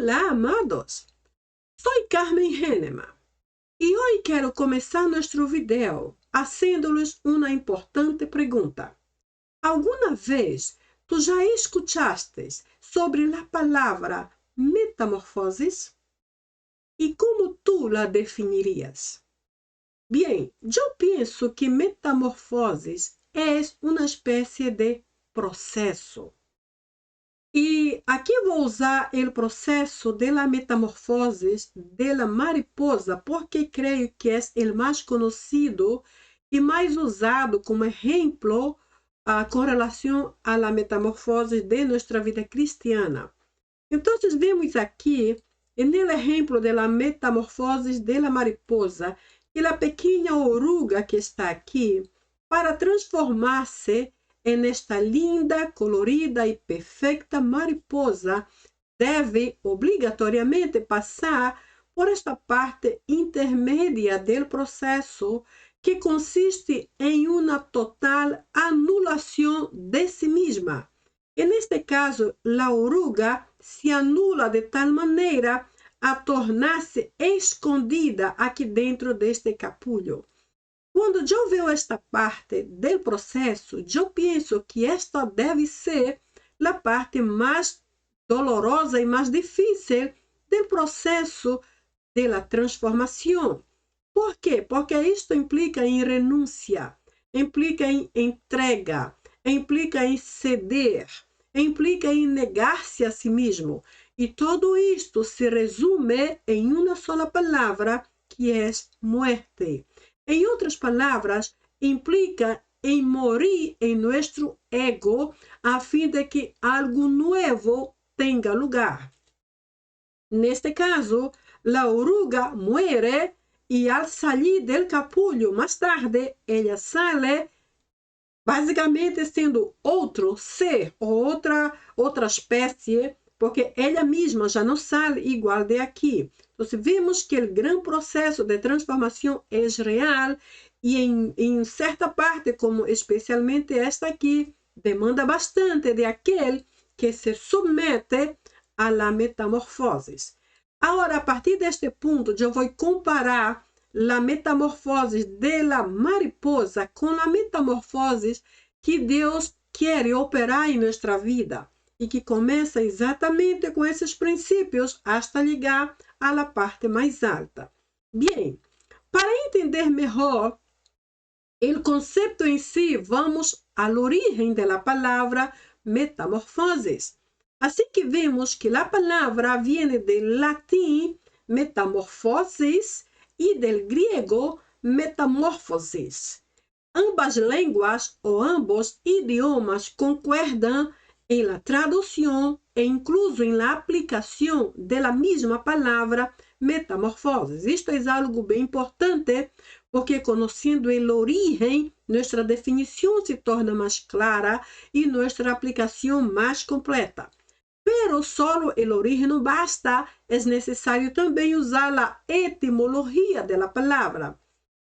Hola, amados. Soy Carmen Henneman y hoy quiero comenzar nuestro video haciéndoles una importante pregunta. ¿Alguna vez tú ya escuchaste sobre la palabra metamorfosis? ¿Y cómo tú la definirías? Bien, yo pienso que metamorfosis es una especie de proceso. E aqui vou usar o processo de la metamorfosis de la mariposa, porque creio que é o mais conhecido e mais usado como exemplo com relação a la metamorfosis de nossa vida cristiana. Então, vemos aqui, no exemplo de la metamorfosis de la mariposa, que a pequena oruga que está aqui, para transformar-se en esta linda, colorida e perfeita mariposa, deve obrigatoriamente passar por esta parte intermédia do processo, que consiste em uma total anulação de si mesma. E neste caso, a oruga se anula de tal maneira a tornar-se escondida aqui dentro deste capulho. Quando eu vejo esta parte do processo, eu penso que esta deve ser a parte mais dolorosa e mais difícil do processo de transformação. Por quê? Porque isto implica em renúncia, implica em entrega, implica em ceder, implica em negar-se a si mesmo. E tudo isto se resume em uma só palavra, que é muerte. Em outras palavras, implica em morir em nosso ego a fim de que algo novo tenha lugar. Neste caso, a oruga muere e al salir del capullo mais tarde, ela sale basicamente sendo outro ser ou outra espécie, porque ela mesma já não sai igual de aqui. Então, vemos que o grande processo de transformação é real e em certa parte, como especialmente esta aqui, demanda bastante de aquele que se submete a la metamorfosis. Agora, a partir deste ponto, eu vou comparar a metamorfose de la mariposa com a metamorfose que Deus quer operar em nossa vida e que começa exatamente com esses princípios hasta chegar à parte mais alta. Bem, para entender melhor o conceito em si, vamos à origem da palavra metamorfosis. Assim que vemos que a palavra vem do latim metamorphosis e do grego metamorphosis. Ambas línguas ou ambos idiomas concordam em la tradução e incluso em la aplicação da mesma palavra metamorfose. Isto é algo bem importante, porque conhecendo a origem, nossa definição se torna mais clara e nossa aplicação mais completa. Pero solo el origen no basta, es necesario también usar la etimología de la palabra.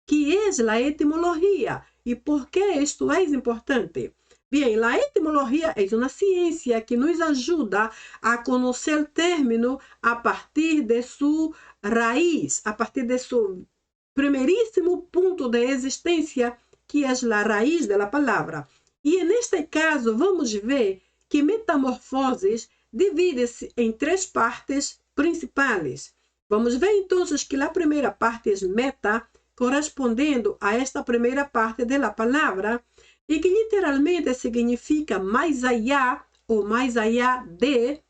¿Qué es la etimología y por qué esto es importante? Bien, la etimología es una ciencia que nos ayuda a conocer el término a partir de su raíz, a partir de su primerísimo punto de existencia, que es la raíz de la palabra. Y en este caso vamos ver que metamorfosis divide-se em três partes principais. Vamos ver então que a primeira parte é meta, correspondendo a esta primeira parte da palavra, e que literalmente significa mais allá ou mais allá de,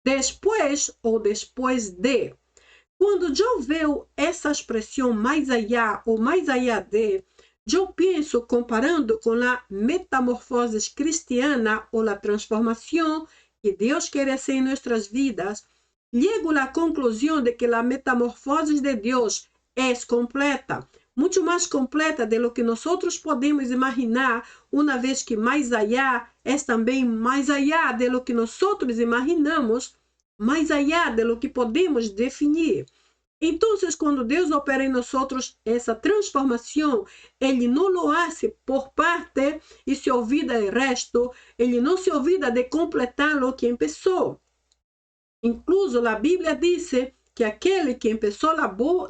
depois ou depois de. Quando eu vejo essa expressão mais allá ou mais allá de, eu penso, comparando com a metamorfose cristiana ou a transformação que Deus quer hacer em nossas vidas, llego à conclusão de que a metamorfose de Deus é completa, muito mais completa de lo que nós podemos imaginar, uma vez que mais allá é também mais allá de lo que nós imaginamos, mais allá de lo que podemos definir. Então, quando Deus opera em nós essa transformação, Ele não lo hace por parte e se olvida do resto, Ele não se olvida de completar o que começou. Incluso a Bíblia diz que aquele que começou a boa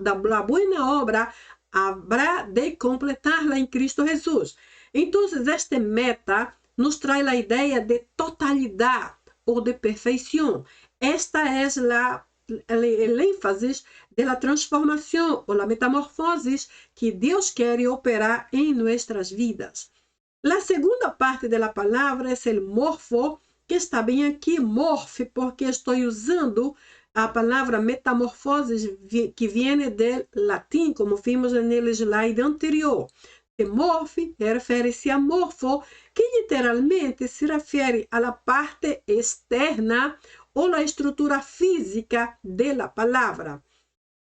obra habrá de completá-la em Cristo Jesus. Então, esta meta nos traz a ideia de totalidade ou de perfeição. Esta é el énfasis de la transformação ou la metamorfose que Deus quer operar em nossas vidas. A segunda parte da palavra é o morfo, que está bem aqui, morfe, porque estou usando a palavra metamorfose, que vem do latim, como vimos no slide anterior. E morfe refere-se a morfo, que literalmente se refere à parte externa ou a estrutura física da palavra.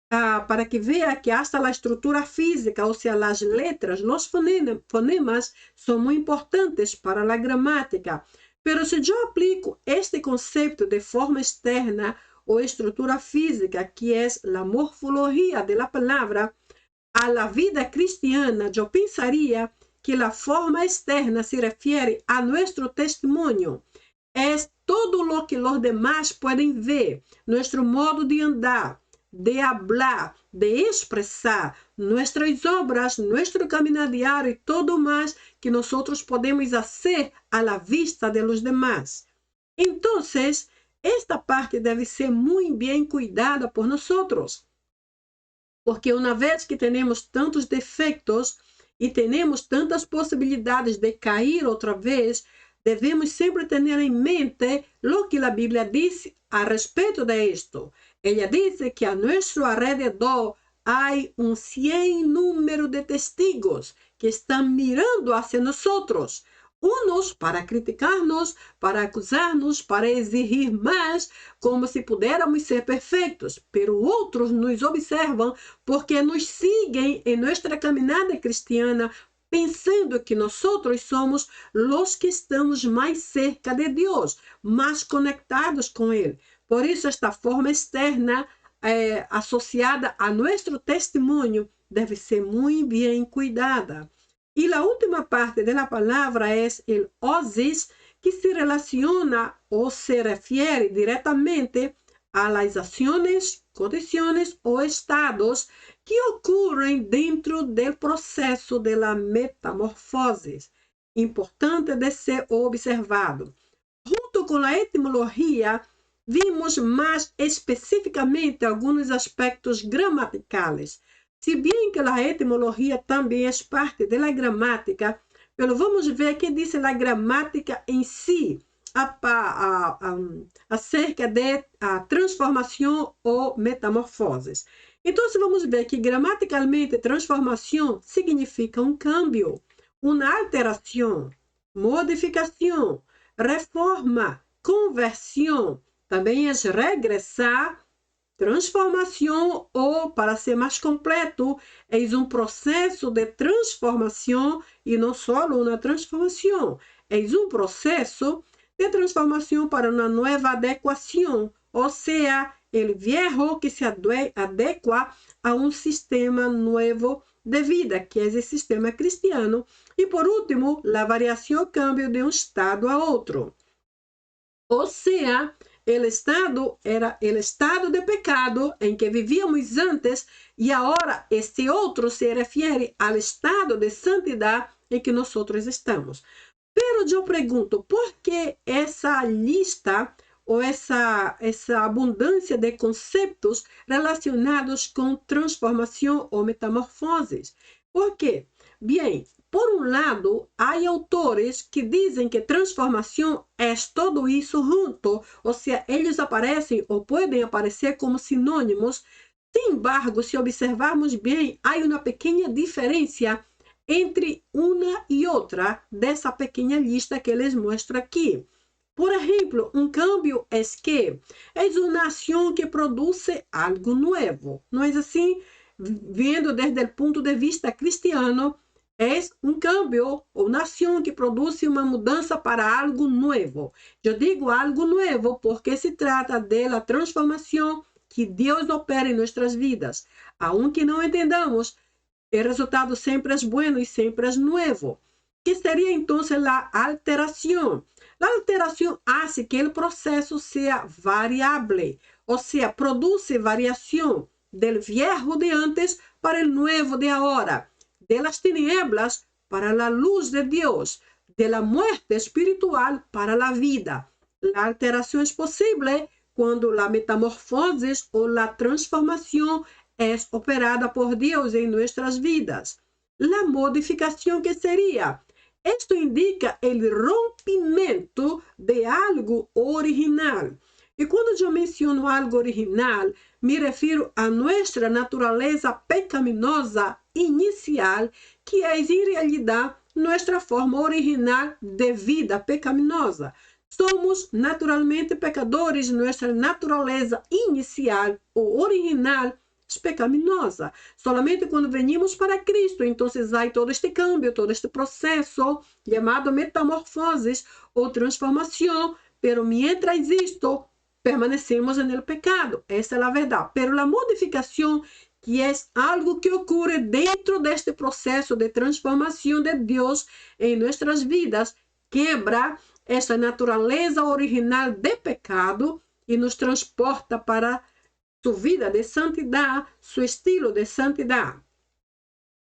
Para que vea que hasta a estrutura física, ou seja, as letras, os fonemas, são muito importantes para a gramática. Pero se eu aplico este conceito de forma externa ou estrutura física, que é a morfologia da palavra, a la vida cristiana, eu pensaria que a forma externa se refere a nosso testemunho. É todo lo que os demás podem ver, nosso modo de andar, de hablar, de expressar, nossas obras, nosso caminhar diário e todo mais que nós podemos fazer à la vista de los demás. Então, esta parte deve ser muito bem cuidada por nós, porque uma vez que temos tantos defeitos e temos tantas possibilidades de cair outra vez, devemos sempre ter em mente o que a Bíblia diz a respeito de isto. Ela diz que a nosso alrededor há sem número de testigos que estão mirando hacia nós. Uns para criticar-nos, para acusar-nos, para exigir mais, como se pudéssemos ser perfeitos. Pero outros nos observam porque nos seguem em nossa caminhada cristiana, pensando que nós somos os que estamos mais cerca de Deus, mais conectados com Ele. Por isso, esta forma externa associada a nosso testemunho deve ser muito bem cuidada. E a última parte da palavra é o osis, que se relaciona ou se refere diretamente a las ações, condições ou estados que ocorrem dentro do processo da metamorfose. Importante de ser observado. Junto com a etimologia, vimos mais especificamente alguns aspectos gramaticais. Se bem que a etimologia também é parte da gramática, pero vamos ver que diz a gramática em si acerca de transformação ou metamorfoses. Então, vamos ver que gramaticalmente transformação significa cambio, uma alteração, modificação, reforma, conversão. Também é regressar, transformação ou, para ser mais completo, é processo de transformação e não só uma transformação. É processo de transformação para uma nova adequação, ou seja, o viejo que se adequa a sistema novo de vida, que é o sistema cristiano. E, por último, a variação, o cambio de estado a outro. Ou seja, o estado era o estado de pecado em que vivíamos antes e agora este outro se refere ao estado de santidade em que nós estamos. Pero eu pergunto, por que essa lista ou essa abundância de conceitos relacionados com transformação ou metamorfoses? Por quê? Bem, por um lado, há autores que dizem que transformação é tudo isso junto, ou seja, eles aparecem ou podem aparecer como sinônimos. Sin embargo, se observarmos bem, há uma pequena diferença entre uma e outra dessa pequena lista que eles mostram aqui. Por exemplo, cambio é que é uma ação que produz algo novo. Não é assim? Vendo desde o ponto de vista cristiano, é cambio ou uma ação que produz uma mudança para algo novo. Eu digo algo novo porque se trata da transformação que Deus opera em nossas vidas. Aunque não entendamos, o resultado sempre é bueno e sempre é novo. Que seria então a alteração? La alteración hace que el proceso sea variable, o sea, produce variación del viejo de antes para el nuevo de ahora, de las tinieblas para la luz de Dios, de la muerte espiritual para la vida. La alteración es posible cuando la metamorfosis o la transformación es operada por Dios en nuestras vidas. La modificación, que sería? Esto indica el rompimiento de algo original. E quando eu menciono algo original, me refiro à nossa natureza pecaminosa inicial, que é, em realidade, nossa forma original de vida pecaminosa. Somos naturalmente pecadores, nossa natureza inicial ou original es pecaminosa. Solamente quando venimos para Cristo, então há todo este cambio, todo este processo chamado metamorfosis ou transformação, pero mientras isto, permanecemos en el pecado. Esa es la verdad. Pero la modificación, que es algo que ocurre dentro de este proceso de transformación de Dios en nuestras vidas, quebra esa naturaleza original de pecado y nos transporta para su vida de santidad, su estilo de santidad.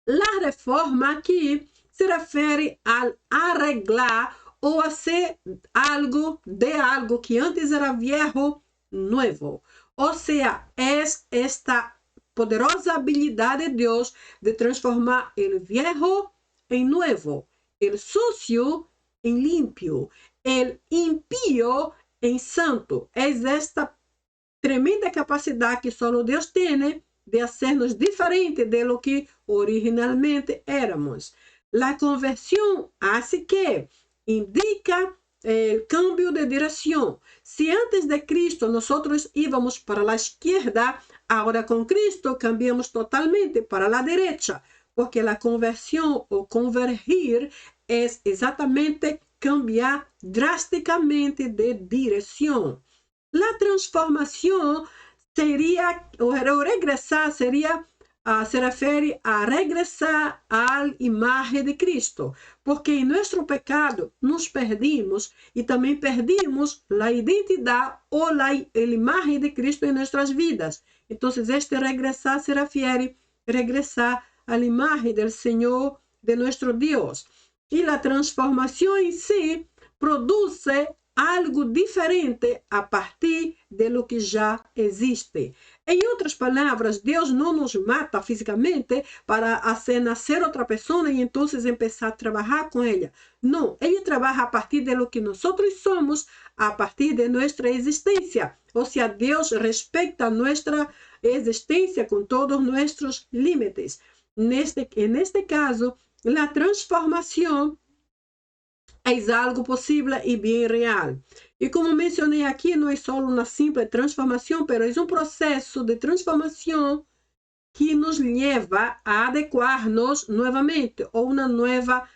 La reforma aquí se refiere al arreglar ou hacer algo de algo que antes era viejo, nuevo. Ou seja, é esta poderosa habilidade de Deus de transformar o viejo em nuevo, o sucio em limpio, o impío em santo. É esta tremenda capacidade que só Deus tem de hacernos diferente de lo que originalmente éramos. La conversión hace que indica el cambio de dirección. Si antes de Cristo nosotros íbamos para la izquierda, ahora con Cristo cambiamos totalmente para la derecha, porque la conversión o convergir es exactamente cambiar drásticamente de dirección. La transformación sería, o regresar sería, se refiere a regresar à imagem de Cristo, porque em nosso pecado nos perdimos e também perdimos a identidade ou a imagem de Cristo em nossas vidas. Então, este regresar se refere a regressar à imagem do Senhor, de nosso Deus. E a transformação em si produz algo diferente a partir de lo que já existe. Em outras palavras, Deus não nos mata fisicamente para fazer nascer outra pessoa e então começar a trabalhar com ela. Não, Ele trabalha a partir de lo que nós somos, a partir de nossa existência. Ou seja, Deus respeita nossa existência com todos nossos limites. Neste caso, a transformação é algo possível e bem real. E como mencionei aqui, não é só uma simples transformação, mas é um processo de transformação que nos leva a adequar-nos novamente, ou uma nova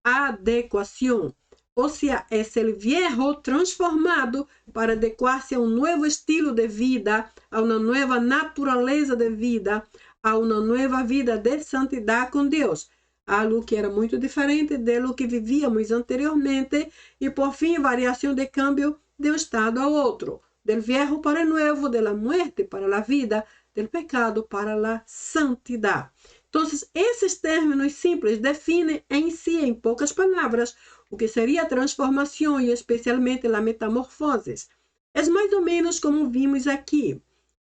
adequação. Ou seja, é o viejo transformado para adequar-se a um novo estilo de vida, a uma nova natureza de vida, a uma nova vida de santidade com Deus. Algo que era muito diferente de lo que vivíamos anteriormente e, por fim, variação de cambio de um estado a outro, del viejo para o novo, de la muerte para la vida, del pecado para la santidad. Então, esses términos simples definem em si, em poucas palavras, o que seria a transformação e especialmente a metamorfose. É mais ou menos como vimos aqui.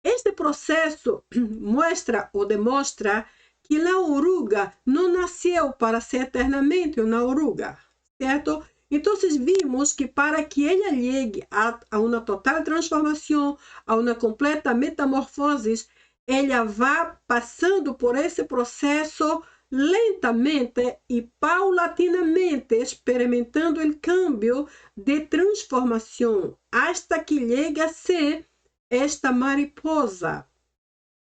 Este processo mostra ou demonstra que a oruga não nasceu para ser eternamente uma oruga, certo? Então, vimos que para que ela chegue a uma total transformação, a uma completa metamorfose, ela vai passando por esse processo lentamente e paulatinamente, experimentando o cambio de transformação, hasta que chega a ser esta mariposa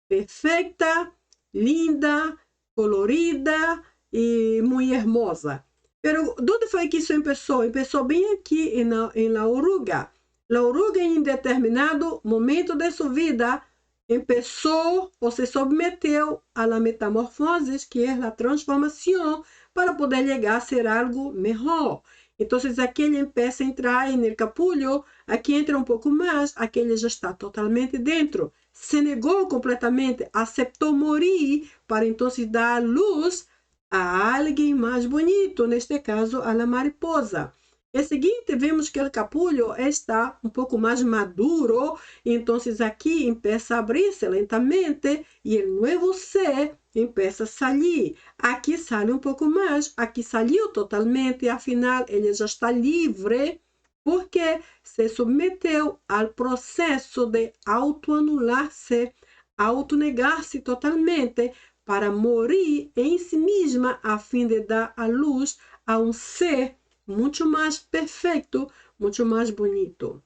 perfeita, linda, colorida e muito hermosa. Pero onde foi que isso começou? Começou bem aqui na oruga. A oruga, em determinado momento de sua vida, começou ou se submeteu à metamorfose, que é a transformação, para poder chegar a ser algo melhor. Então, aqui ele começa a entrar no capullo, aqui entra um pouco mais, aqui ele já está totalmente dentro. Se negou completamente, aceitou morrer para então dar luz a alguém mais bonito, neste caso, a la mariposa. É seguinte, vemos que o capullo está um pouco mais maduro, então aqui começa a abrir-se lentamente e o novo ser começa a sair. Aqui sai um pouco mais, aqui saiu totalmente e afinal ele já está livre porque se submeteu ao processo de autoanular-se, autonegar-se totalmente para morrer em si mesma a fim de dar a luz a um ser muito mais perfeito, muito mais bonito.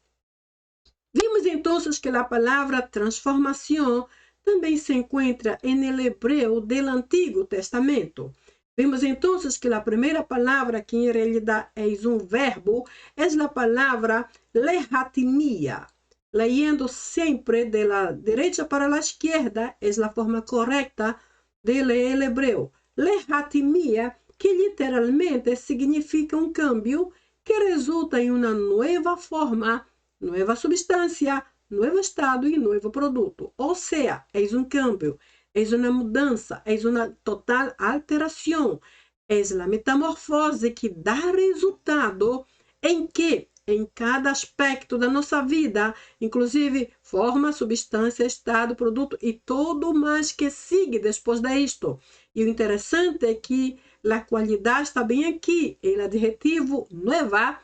Vimos então que a palavra transformação também se encontra no hebreu do Antigo Testamento. Vimos então que a primeira palavra, que em realidade é um verbo, é a palavra lehatimia. Leyendo sempre de la derecha para la esquerda é a forma correta de ler o hebreu. Lehatimia, que literalmente significa um câmbio que resulta em uma nova forma, nova substância, novo estado e novo produto. Ou seja, é um câmbio, é uma mudança, é uma total alteração. É a metamorfose que dá resultado em que, em cada aspecto da nossa vida, inclusive forma, substância, estado, produto e tudo mais que sigue depois disto. E o interessante é que a qualidade está bem aqui. O adjetivo nueva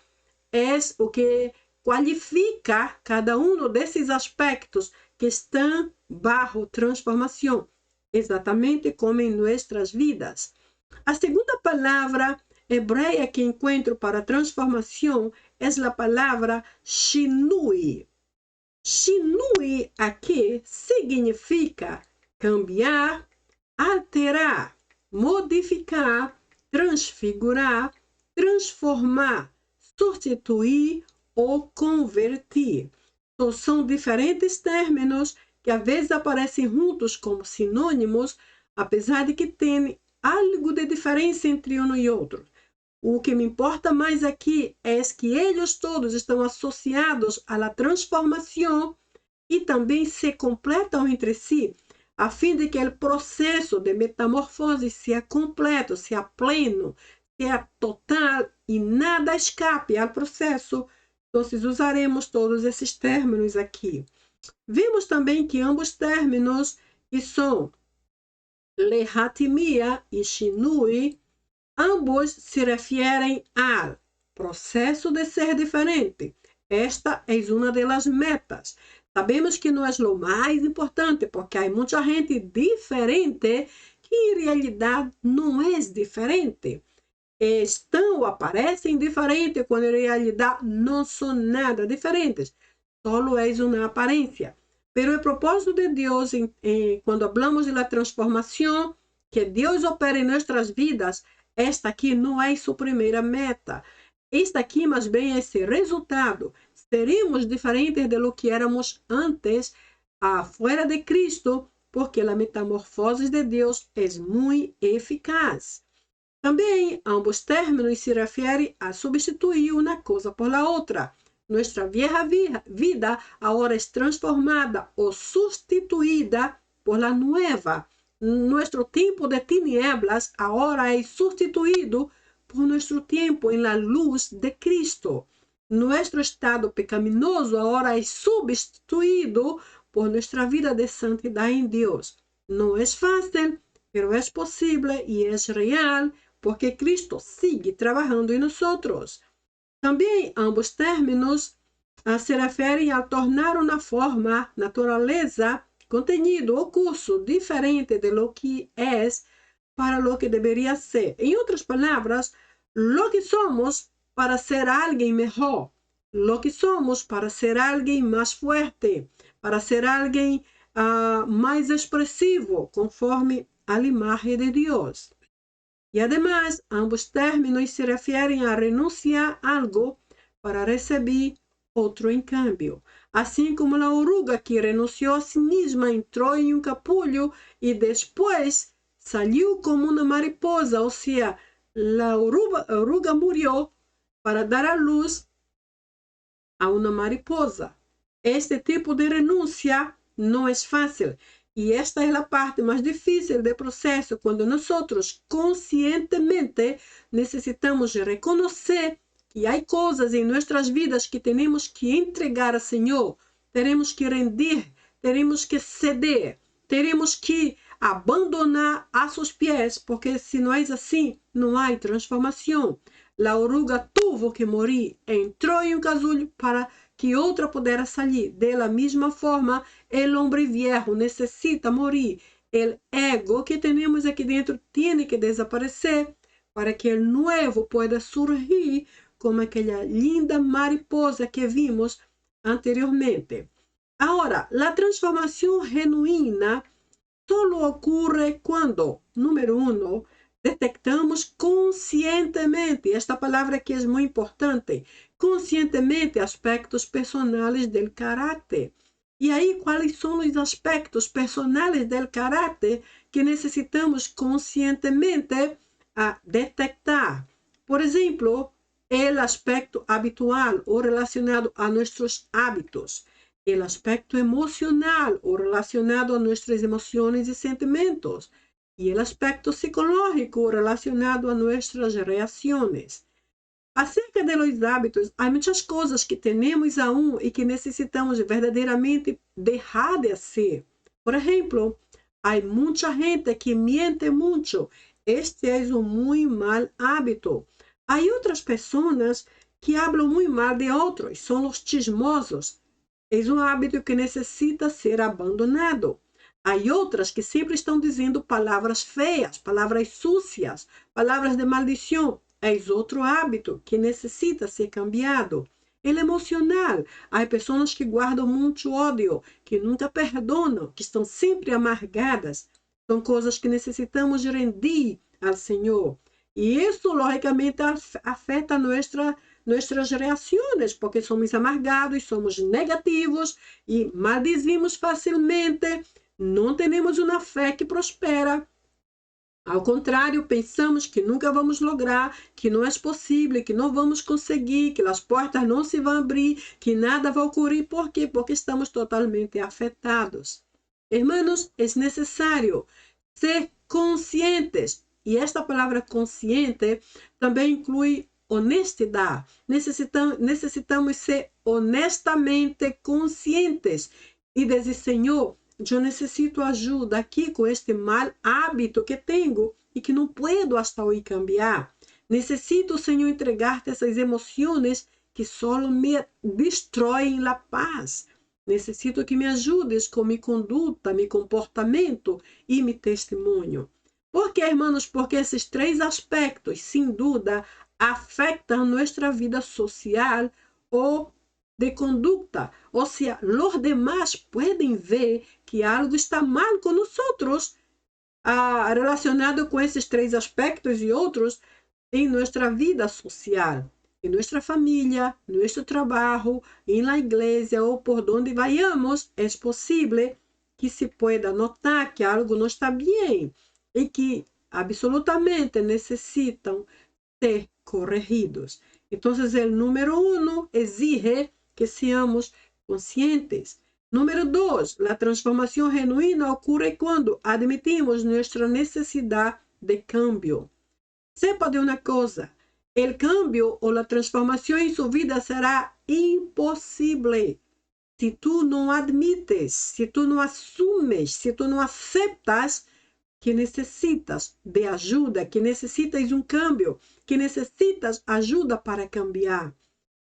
é o que qualifica cada um desses aspectos que estão bajo transformação, exatamente como em nossas vidas. A segunda palavra hebreia que encontro para transformação é a palavra shinui. Shinui aqui significa cambiar, alterar, modificar, transfigurar, transformar, substituir ou convertir. Então, são diferentes términos que às vezes aparecem juntos como sinônimos, apesar de que têm algo de diferença entre um e outro. O que me importa mais aqui é que eles todos estão associados à transformação e também se completam entre si, a fim de que o processo de metamorfose seja completo, seja pleno, seja total e nada escape ao processo. Então, usaremos todos esses términos aqui. Vimos também que ambos términos, que são lehatimia e shinui, ambos se referem ao processo de ser diferente. Esta é uma das metas. Sabemos que não é o mais importante, porque há muita gente diferente que em realidade não é diferente. Estão ou aparecem diferentes, quando em realidade não são nada diferentes. Só é uma aparência. Pero o propósito de Deus, quando falamos da transformação, que Deus opera em nossas vidas, esta aqui não é sua primeira meta. Esta aqui, mais bem, é esse resultado. Seremos diferentes de lo que éramos antes, afuera de Cristo, porque a metamorfose de Deus é muito eficaz. Também, ambos términos se referem a substituir uma coisa por la outra. Nuestra vieja vida agora é transformada ou sustituída por la nueva. Nuestro tiempo de tinieblas agora é sustituído por nuestro tiempo en la luz de Cristo. Nuestro estado pecaminoso agora é substituído por nuestra vida de santidade em Deus. Não é fácil, pero é possível e é real, porque Cristo sigue trabalhando em nós. Também ambos términos se referem a tornar uma forma, natureza, contenido ou curso diferente de lo que é para lo que deveria ser. Em outras palavras, lo que somos para ser alguém melhor, lo que somos para ser alguém mais forte, para ser alguém mais expressivo, conforme a imagem de Deus. E, además, ambos términos se referem a renunciar a algo para receber outro em cambio. Assim como a oruga que renunciou a si mesma entrou em um capullo e depois saiu como uma mariposa, ou seja, a oruga morreu para dar a luz a uma mariposa. Este tipo de renúncia não é fácil. E esta é a parte mais difícil do processo, quando nós conscientemente necessitamos reconhecer que há coisas em nossas vidas que temos que entregar ao Senhor, teremos que rendir, teremos que ceder, teremos que abandonar a seus pés, porque se não é assim, não há transformação. A oruga teve que morrer, entrou em um casulo para que outra pudesse sair. Da mesma forma, o homem viejo necessita morrer. O ego que temos aqui dentro tem que desaparecer para que o novo possa surgir como aquela linda mariposa que vimos anteriormente. Agora, a transformação genuína só ocorre quando, número 1, detectamos conscientemente, esta palavra aqui é muito importante, conscientemente aspectos personais do caráter. E aí, quais são os aspectos personais do caráter que necessitamos conscientemente detectar? Por exemplo, o aspecto habitual ou relacionado a nossos hábitos, o aspecto emocional ou relacionado a nossas emoções e sentimentos, e o aspecto psicológico relacionado a nossas reações. Acerca de los hábitos, há muitas coisas que temos aún e que necessitamos verdadeiramente deixar de fazer. Por exemplo, há muita gente que miente muito. Este é um muito mal hábito. Há outras pessoas que falam muito mal de outros, são os chismosos. É um hábito que necessita ser abandonado. Há outras que sempre estão dizendo palavras feias, palavras sucias, palavras de maldição. É outro hábito que necessita ser cambiado. Ele emocional. Há pessoas que guardam muito ódio, que nunca perdoam, que estão sempre amargadas. São coisas que necessitamos rendir ao Senhor. E isso, logicamente, afeta nossas reações, porque somos amargados, somos negativos e maldizimos facilmente. Não temos uma fé que prospera. Ao contrário, pensamos que nunca vamos lograr, que não é possível, que não vamos conseguir, que as portas não se vão abrir, que nada vai ocorrer. Por quê? Porque estamos totalmente afetados. Hermanos, é necessário ser conscientes. E esta palavra consciente também inclui honestidade. Necessitamos ser honestamente conscientes e dizer, Senhor, eu necessito ajuda aqui com este mal hábito que tenho e que não puedo hasta hoje cambiar. Necessito, Senhor, entregar-te essas emoções que só me destroem a paz. Necessito que me ajudes com minha conduta, meu comportamento e meu testemunho. Por quê, irmãos? Porque esses 3 aspectos, sem dúvida, afetam nossa vida social ou de conduta. Ou seja, os demás podem ver que algo está mal com nós, relacionado com esses 3 aspectos e outros em nossa vida social, em nossa família, em nosso trabalho, em la igreja ou por onde vayamos. É possível que se pueda notar que algo não está bem e que absolutamente necessitam ser corrigidos. Então, o número 1 exige que seamos conscientes. Número 2, a transformação genuína ocorre quando admitimos nossa necessidade de cambio. Sepa de uma coisa, o cambio ou a transformação em sua vida será impossível se tu não admites, se tu não assumes, se tu não aceitas que necessitas de ajuda, que necessitas um cambio, que necessitas ajuda para cambiar.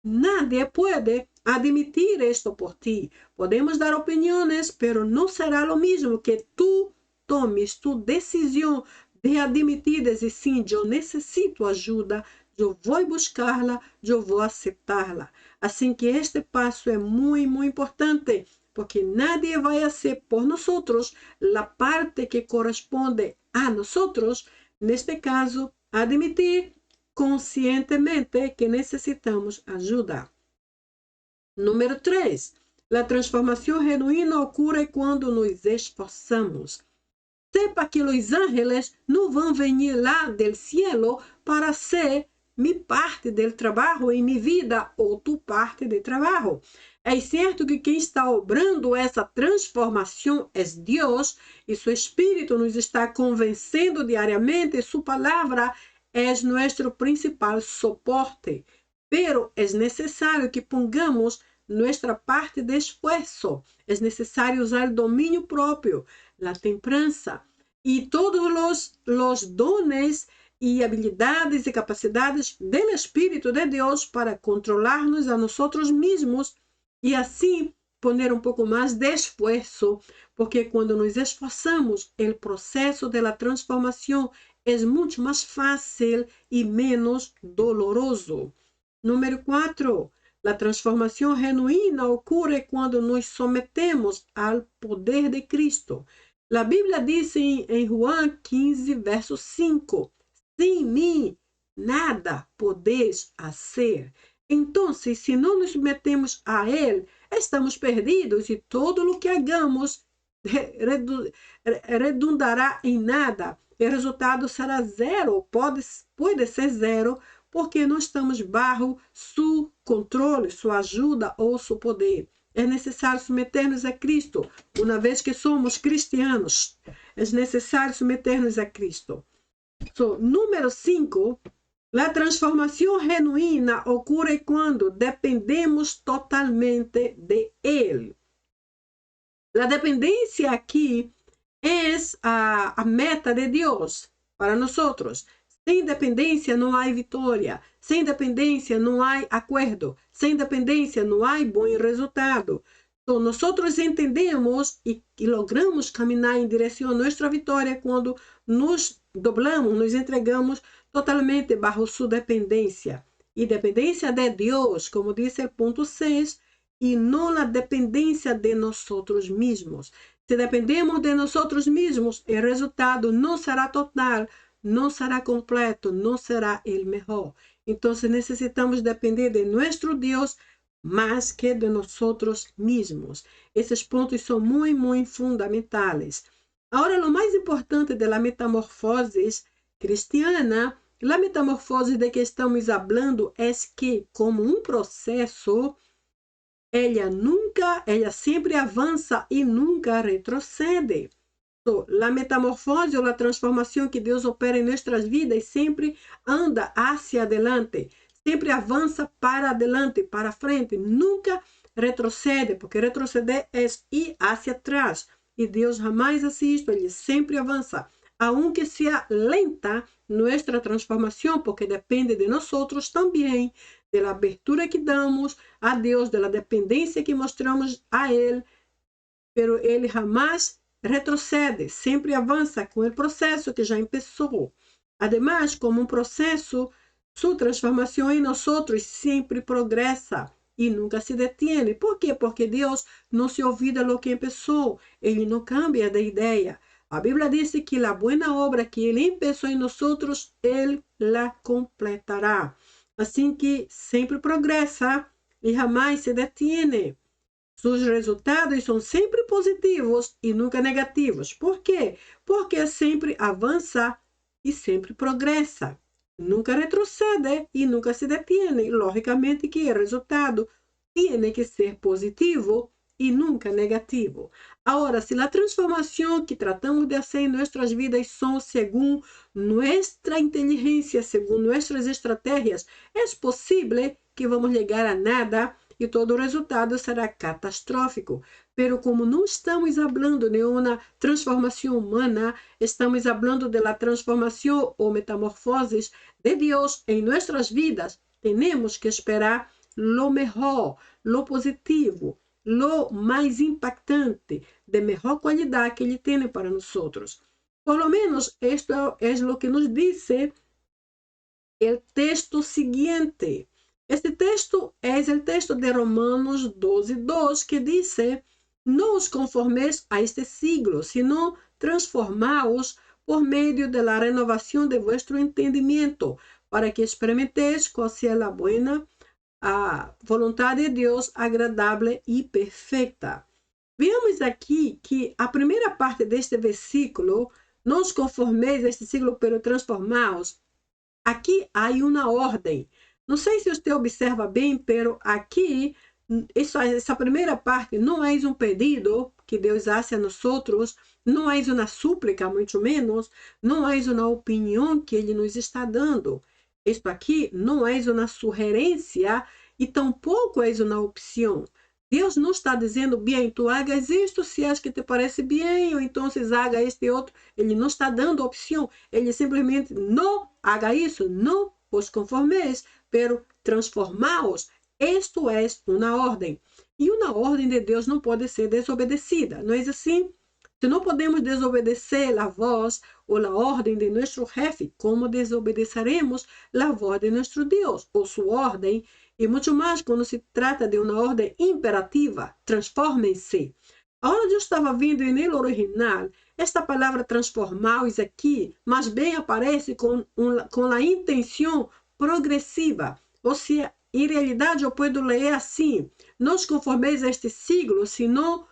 Nadie pode admitir esto por ti. Podemos dar opiniões, pero não será lo mismo que tu tomes tu decisão de admitir, dizer sim, eu necessito ajuda, eu vou buscá-la, eu vou aceitá-la. Assim que este passo é muito, muito importante, porque nadie vai fazer por nós a parte que corresponde a nós, neste caso, admitir conscientemente que necessitamos ajuda. Número 3. A transformação genuína ocorre quando nos esforçamos. Sepa que os ángeles não vão vir lá do cielo para ser mi parte do trabalho em minha vida ou tu parte do trabalho. É certo que quem está obrando essa transformação é Deus e seu Espírito nos está convencendo diariamente, sua palavra é nosso principal soporte. Pero é necessário que pongamos nossa parte de esforço. É necessário usar o domínio próprio, a temperança e todos os dones e habilidades e capacidades do Espírito de Deus para controlar-nos a nós mesmos e assim poner um pouco mais de esforço, porque quando nos esforçamos, o processo da transformação é muito mais fácil e menos doloroso. Número 4. A transformação genuína ocorre quando nos sometemos ao poder de Cristo. A Bíblia diz em João 15, verso 5, sem mim nada podeis fazer. Então, se não nos metemos a Ele, estamos perdidos e todo o que hagamos redundará em nada. O resultado será zero, pode ser zero, porque não estamos bajo seu controle, sua ajuda ou seu poder. É necessário submeter-nos a Cristo, uma vez que somos cristianos. É necessário submeter-nos a Cristo. Número 5. A transformação genuína ocorre quando dependemos totalmente de Ele. A dependência aqui é a meta de Deus para nós. Sem dependência não há vitória. Sem dependência não há acordo. Sem dependência não há bom resultado. Então, nós entendemos e logramos caminhar em direção à nossa vitória quando nos doblamos, nos entregamos totalmente bajo sua dependência. E dependência de Deus, como diz o ponto 6, e não a dependência de nós mesmos. Se dependemos de nós mesmos, o resultado não será total, não será completo, não será o melhor. Então, necessitamos depender de nosso Deus mais que de nós mesmos. Esses pontos são muito fundamentais. Agora, o mais importante da metamorfose cristiana, a metamorfose de que estamos falando é que, como um processo, ela sempre avança e nunca retrocede. A metamorfose ou a transformação que Deus opera em nossas vidas sempre anda hacia adelante, sempre avança para adelante, para frente, nunca retrocede, porque retroceder é ir hacia atrás. E Deus jamais assiste, Ele sempre avança. Aunque seja lenta nossa transformação, porque depende de nós também, da abertura que damos a Deus, da dependência que mostramos a Ele, pero Ele jamais retrocede, sempre avança com o processo que já começou. Ademais, como um processo, sua transformação em nós sempre progressa e nunca se detiene. Por quê? Porque Deus não se olvida do que começou, Ele não cambia de ideia. A Bíblia diz que a boa obra que Ele começou em nós, Ele la completará. Assim que sempre progressa e jamais se detiene. Seus resultados são sempre positivos e nunca negativos. Por quê? Porque sempre avança e sempre progressa. Nunca retrocede e nunca se detiene. Logicamente que o resultado tem que ser positivo e nunca negativo. Agora, se a transformação que tratamos de fazer em nossas vidas são segundo nossa inteligência, segundo nossas estratégias, é possível que vamos chegar a nada e todo o resultado será catastrófico. Pero como não estamos falando de uma transformação humana, estamos falando da transformação ou metamorfose de Deus em nossas vidas, temos que esperar lo melhor, lo positivo, lo mais impactante, de melhor qualidade que Ele tem para nós. Por lo menos, esto es lo que nos dice el texto siguiente. Este texto es el texto de Romanos 12:2, que dice: no os conforméis a este siglo, sino transformaos por medio de la renovación de vuestro entendimiento, para que experimentéis cuál sea la buena voluntad de Deus, agradável e perfeita. Vemos aqui que a primeira parte deste versículo, não os conformeis a este siglo, pero transformaos, aqui há uma ordem. Não sei se você observa bem, pero aqui, essa primeira parte não é um pedido que Deus hace a nós, não é uma súplica, muito menos, não é uma opinião que Ele nos está dando. Isto aqui não é uma sugerência e tampouco é uma opção. Deus não está dizendo, bem, tu hagas isto se acha que te parece bem, ou então haga este outro. Ele não está dando opção. Ele simplesmente, não haga isso, não os conformeis, pero transformaos. Isto é uma ordem. E uma ordem de Deus não pode ser desobedecida. Não é assim? Se não podemos desobedecer a voz ou a ordem de nosso jefe, como desobedeceremos a voz de nosso Deus ou sua ordem? E muito mais quando se trata de uma ordem imperativa, transformem-se. Agora eu estava vendo no original, esta palavra transformaos aqui, mas bem aparece com a intenção progressiva. Ou seja, em realidade eu posso ler assim, não os conformeis a este siglo, senão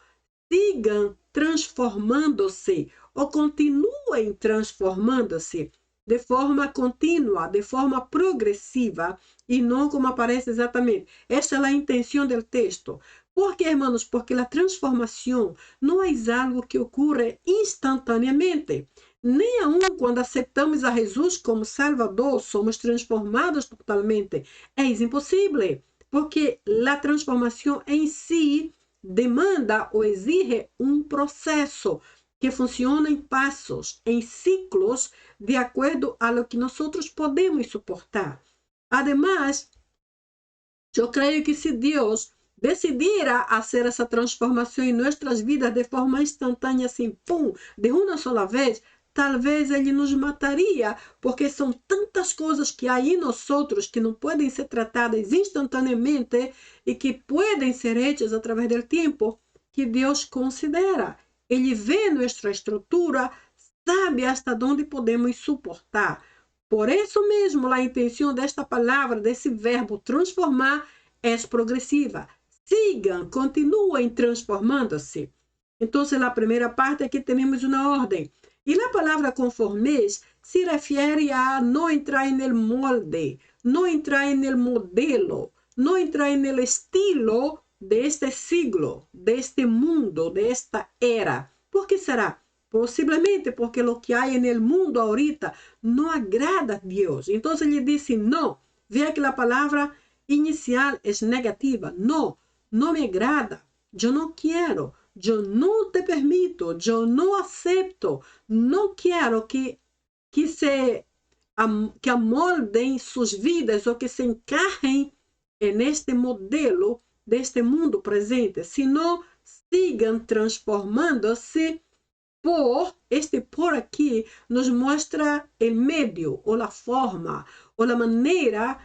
sigam transformando-se ou continuem transformando-se de forma contínua, de forma progressiva e não como aparece exatamente. Esta é a intenção do texto. Por quê, irmãos? Porque a transformação não é algo que ocorre instantaneamente. Nem aun quando aceitamos a Jesus como Salvador, somos transformados totalmente. É impossível, porque a transformação em si demanda ou exige um processo que funciona em passos, em ciclos, de acordo a lo que nós podemos suportar. Además, eu creio que se Deus decidirá fazer essa transformação em nossas vidas de forma instantânea, assim, pum, de uma sola vez, talvez Ele nos mataria, porque são tantas coisas que há em nós que não podem ser tratadas instantaneamente e que podem ser hechas através do tempo, que Deus considera. Ele vê nossa estrutura, sabe hasta onde podemos suportar. Por isso mesmo, a intenção desta palavra, desse verbo transformar, é progressiva. Sigam, continuem transformando-se. Então, a primeira parte aqui temos uma ordem. E a palavra conformes se refere a não entrar no molde, não entrar no modelo, não entrar no estilo deste siglo, deste mundo, desta era. Por que será? Possivelmente porque o que há no mundo ahorita não agrada a Deus. Então ele disse não. Veja que a palavra inicial é negativa. Não, não me agrada. Eu não quero. Eu não te permito. Eu não aceito. Não quero que amoldem suas vidas ou que se encarrem neste modelo deste mundo presente, senão sigam transformando-se por aqui nos mostra o meio, ou a forma, ou a maneira,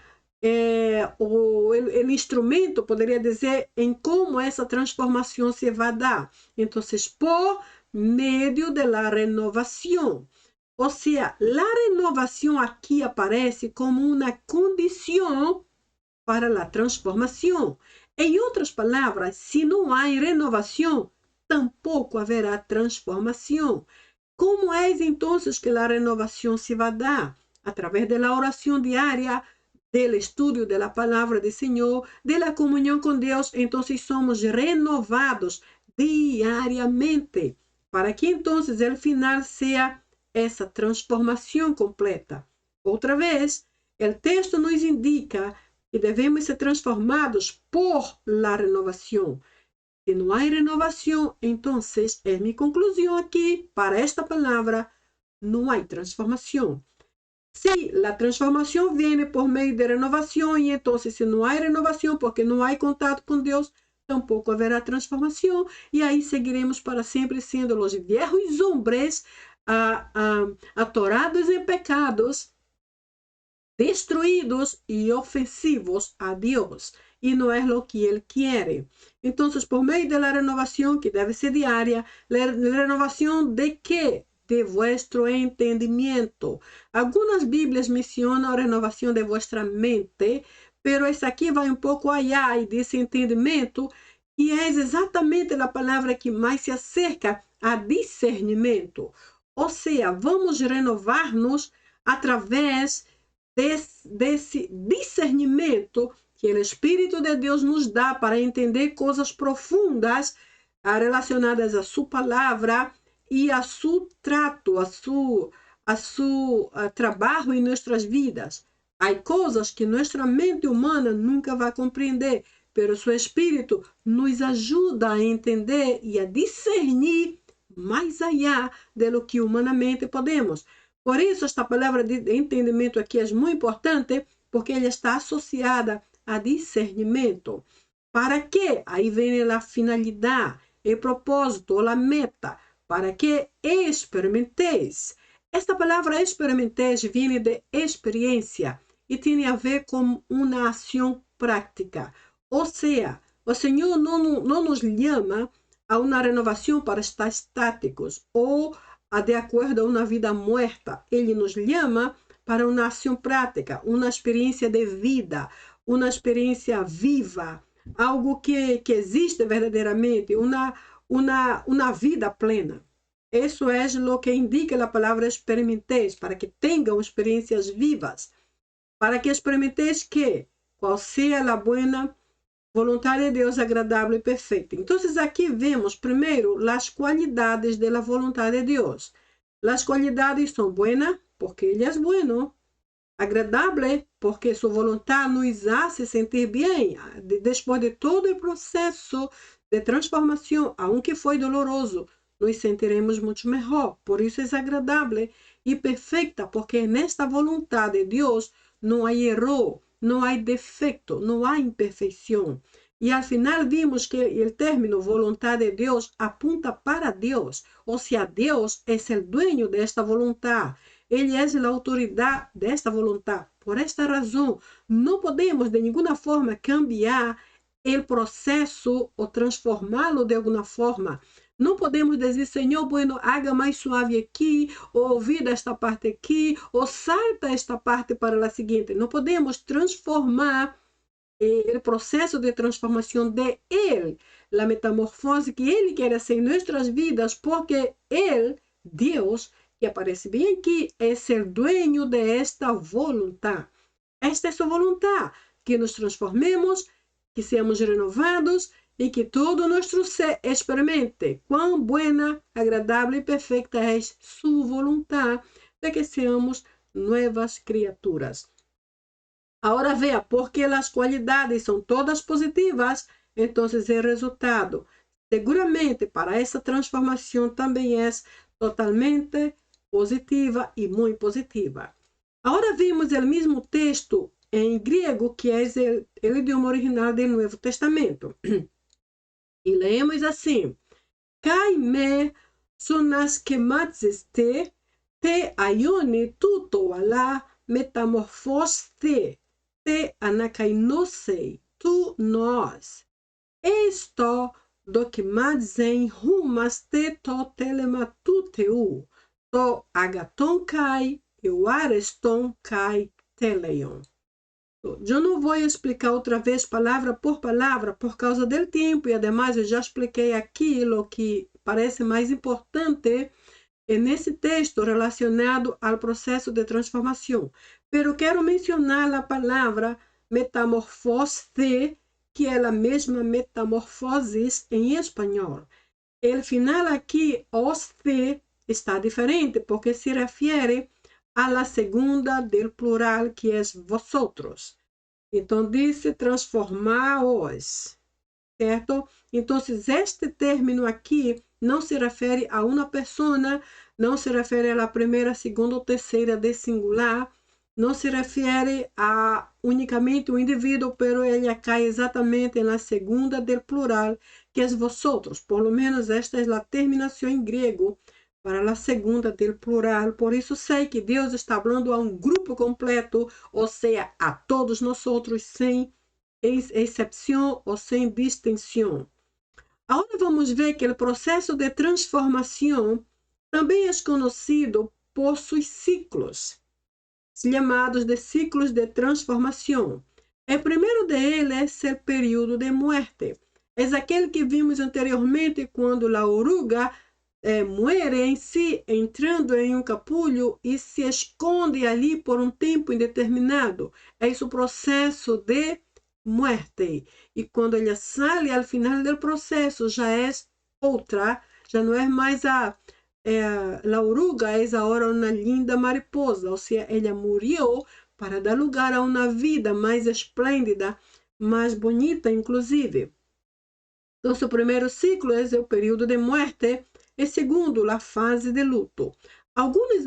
ou o instrumento, poderia dizer, em como essa transformação se vai dar. Então, por meio da renovação. Ou seja, a renovação aqui aparece como uma condição para a transformação. Em outras palavras, se não há renovação, tampouco haverá transformação. Como é então que a renovação se vai dar? Através da oração diária, do estudo da palavra do Senhor, da comunhão com Deus. Então somos renovados diariamente, para que então o final seja essa transformação completa. Outra vez, o texto nos indica que devemos ser transformados por la renovação. Se não há renovação, então, é minha conclusão aqui para esta palavra, não há transformação. Se a transformação vem por meio de renovação, e então, se não há renovação, porque não há contato com Deus, tampouco haverá transformação, e aí seguiremos para sempre sendo os viejos hombres atorados em pecados, destruídos e ofensivos a Deus. E não é o que Ele quer. Então, por meio da renovação, que deve ser diária, a renovação de quê? De vuestro entendimento. Algumas Bíblias mencionam a renovação de vuestra mente, pero essa aqui vai um pouco além desse entendimento, e é exatamente a palavra que mais se acerca a discernimento. Ou seja, vamos renovar-nos através desse discernimento que o Espírito de Deus nos dá para entender coisas profundas relacionadas a sua palavra e a seu trato, a seu trabalho em nossas vidas. Há coisas que nossa mente humana nunca vai compreender, mas seu Espírito nos ajuda a entender e a discernir mais allá de lo que humanamente podemos. Por isso, esta palavra de entendimento aqui é muito importante, porque ela está associada a discernimento. Para quê? Aí vem a finalidade, o propósito, a meta, para que experimenteis. Esta palavra experimenteis vem de experiência e tem a ver com uma ação prática. Ou seja, o Senhor não nos chama a uma renovação para estar estáticos ou de acordo a uma vida muerta. Ele nos chama para uma ação prática, uma experiência de vida, uma experiência viva, algo que existe verdadeiramente, uma vida plena. Isso é o que indica a palavra experimenteis, para que tenham experiências vivas, para que experimenteis que qual seja a boa vontade de Deus agradável e perfeita. Então, aqui vemos primeiro as qualidades da vontade de Deus. As qualidades são buenas, porque Ele é bueno. Agradável, porque sua vontade nos hace sentir bem. Depois de todo o processo de transformação, aunque foi doloroso, nos sentiremos muito melhor. Por isso é agradável e perfeita, porque nesta vontade de Deus não há erro, não há defeito, não há imperfeição. E al final vimos que o término vontade de Deus apunta para Deus. Ou seja, Deus é o dueño desta vontade. Ele é a autoridade desta vontade. Por esta razão, não podemos de nenhuma forma cambiar o processo ou transformá-lo de alguma forma. Não podemos dizer, Senhor, bueno, haga mais suave aqui, ou vira esta parte aqui, ou salta esta parte para a seguinte. Não podemos transformar o processo de transformação de Ele, a metamorfose que Ele quer fazer em nossas vidas, porque Ele, Deus, que aparece bem aqui, é o dueño de esta vontade. Esta é sua vontade, que nos transformemos, que sejamos renovados e que todo nosso ser experimente quão buena, agradável e perfeita é sua vontade, de que sejamos novas criaturas. Agora veja, porque as qualidades são todas positivas, então o resultado, seguramente, para essa transformação também é totalmente positiva e muito positiva. Agora vimos o mesmo texto em grego, que é o idioma original do Novo Testamento. E lemos assim: Kai me sonaschematis te aione tuto ala metamorfoste te anakainosei tu nós. Esto dokimadzen humas te to telematuteu to agaton kai eu areston kai teleion. Eu não vou explicar outra vez palavra por palavra por causa do tempo e ademais eu já expliquei aquilo que parece mais importante nesse texto relacionado ao processo de transformação. Pero quero mencionar a palavra metamorfose, que é a mesma metamorfosis em espanhol. O final aqui, oste, está diferente porque se refere a la segunda del plural, que é vosotros. Então, diz transformaos, certo? Então, este término aqui não se refere a uma pessoa, não se refere à primeira, segunda ou terceira de singular, não se refere a unicamente um indivíduo, pero ele cai exatamente na segunda del plural, que é vosotros. Por lo menos esta é a terminação em grego para a segunda del plural. Por isso sei que Deus está falando a um grupo completo, ou seja, a todos nós outros, sem exceção ou sem distinção. Agora vamos ver que o processo de transformação também é conhecido por seus ciclos, chamados de ciclos de transformação. O primeiro deles é o período de muerte. É aquele que vimos anteriormente, quando a oruga muere em si, entrando em um capullo e se esconde ali por um tempo indeterminado. Esse é o processo de muerte. E quando ela sai ao final do processo, já é outra, já não é mais a oruga, é agora uma linda mariposa, ou seja, ela morreu para dar lugar a uma vida mais esplêndida, mais bonita, inclusive. Então, seu primeiro ciclo é o período de muerte e segundo, a fase de luto. Alguns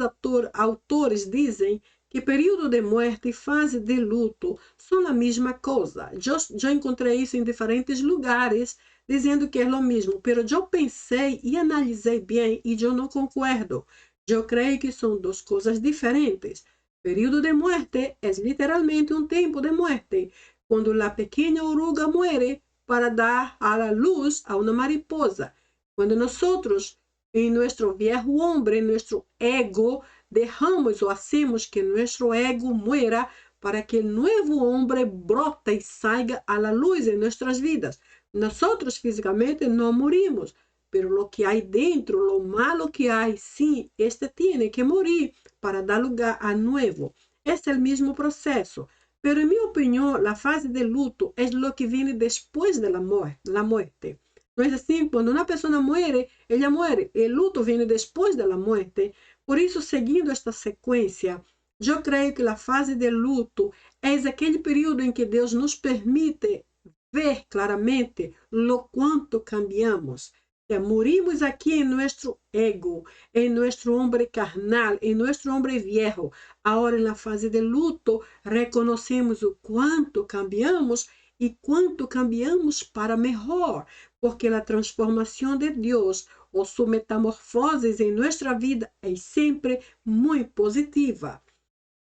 autores dizem que período de muerte e fase de luto são a mesma coisa. Eu encontrei isso em diferentes lugares, dizendo que é o mesmo, mas eu pensei e analisei bem e eu não concordo. Eu creio que são duas coisas diferentes. Período de muerte é literalmente um tempo de muerte, quando a pequena oruga muere para dar a la luz a una mariposa. Cuando nosotros, en nuestro viejo hombre, en nuestro ego, dejamos o hacemos que nuestro ego muera para que el nuevo hombre brote y salga a la luz en nuestras vidas. Nosotros físicamente no morimos, pero lo que hay dentro, lo malo que hay, sí, este tiene que morir para dar lugar a nuevo. Es el mismo proceso. Pero en mi opinión, la fase de luto es lo que viene después de la muerte. No es así, cuando una persona muere, ella muere. El luto viene después de la muerte. Por eso, seguindo esta sequência, eu creio que a fase de luto é aquele período em que Deus nos permite ver claramente lo quanto cambiamos. Morimos aqui em nosso ego, em nosso homem carnal, em nosso homem viejo. Agora, na fase de luto, reconhecemos o quanto cambiamos e quanto cambiamos para melhor, porque a transformação de Deus, ou sua metamorfose em nossa vida, é sempre muito positiva.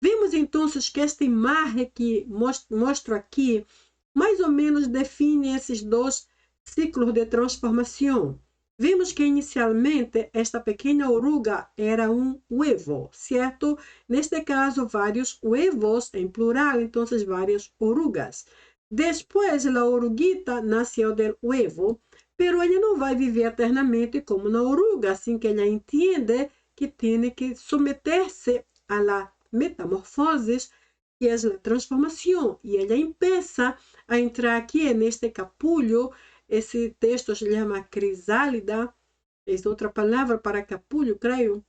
Vemos então que esta imagem que mostro aqui, mais ou menos define esses dois ciclos de transformação. Vimos que inicialmente esta pequena oruga era um huevo, certo? Neste caso, vários huevos em plural, então várias orugas. Depois, a oruguita nasceu do huevo, pero ela não vai viver eternamente como uma oruga, assim que ela entende que tem que submeter-se a la metamorfose, que é a transformação, e ela começa a entrar aqui neste capullo. Esse texto se chama crisálida, é outra palavra para capullo, creio.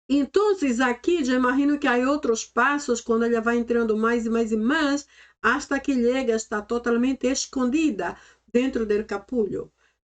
Então, aqui, eu imagino que há outros passos, quando ela vai entrando mais e mais e mais, hasta que chega a estar totalmente escondida dentro do capullo.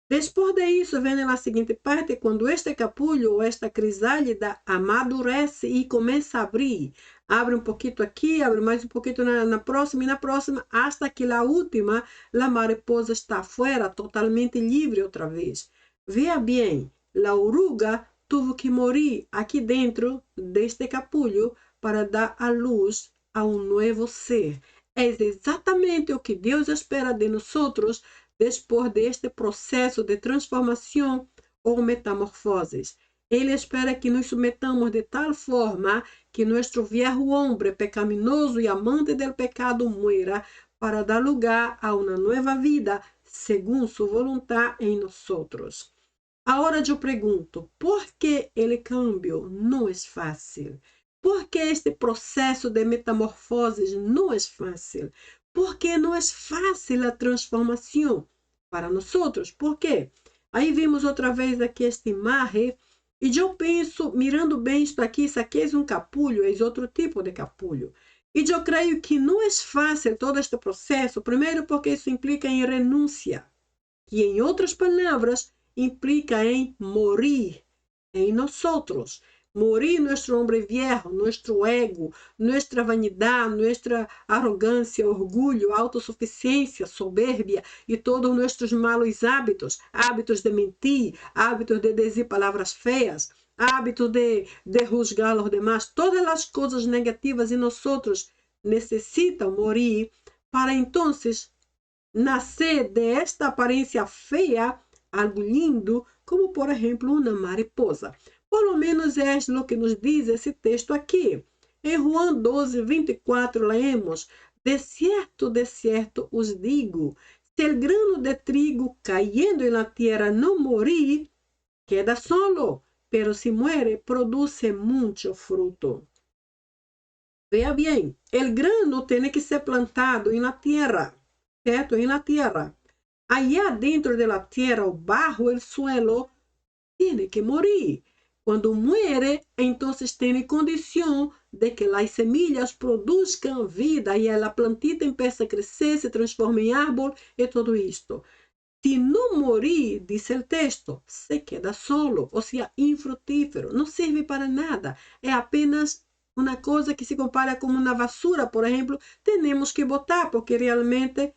Depois disso, vem a seguinte parte, quando este capullo, ou esta crisálida, amadurece e começa a abrir. Abre um pouquinho aqui, abre mais um pouquinho na próxima e na próxima, hasta que a última, a mariposa está fora, totalmente livre outra vez. Veja bem, a oruga teve que morrer aqui dentro deste capullo para dar a luz a um novo ser. É exatamente o que Deus espera de nós depois deste processo de transformação ou metamorfoses. Ele espera que nos submetamos de tal forma que nosso viejo homem pecaminoso e amante del pecado muera para dar lugar a uma nova vida segundo sua vontade em nós. Agora eu pergunto, por que o cambio não é fácil? Por que este processo de metamorfoses não é fácil? Por que não é fácil a transformação para nós? Por quê? Aí vimos outra vez aqui esta imagem e eu penso, mirando bem isso aqui é um capullo, é outro tipo de capullo. E eu creio que não é fácil todo este processo, primeiro porque isso implica em renúncia, que em outras palavras, implica em morir em nós. Morir nosso homem viejo, nosso ego, nossa vanidade, nossa arrogância, orgulho, autossuficiência, soberbia e todos nossos malos hábitos, hábitos de mentir, hábitos de dizer palavras feias, hábitos de juzgar os demais, todas as coisas negativas em nós necessitam morrer para então nascer desta aparência feia algo lindo, como por exemplo uma mariposa. Por lo menos é o que nos diz esse texto aqui. Em João 12, 24, leemos: de certo os digo, se o grano de trigo caindo na terra não morir, queda solo, pero si muere, produce mucho fruto. Vea bien, el grano tiene que ser plantado en la tierra, ¿cierto? En la tierra. Allá dentro de la tierra, o bajo el suelo, tiene que morir. Cuando muere, entonces tiene condición de que las semillas produzcan vida y la plantita empieza a crecer, se transforma en árbol y todo esto. Si no morir, dice el texto, se queda solo, o sea, infrutífero, no sirve para nada. Es apenas una cosa que se compara como una basura, por ejemplo, tenemos que botar porque realmente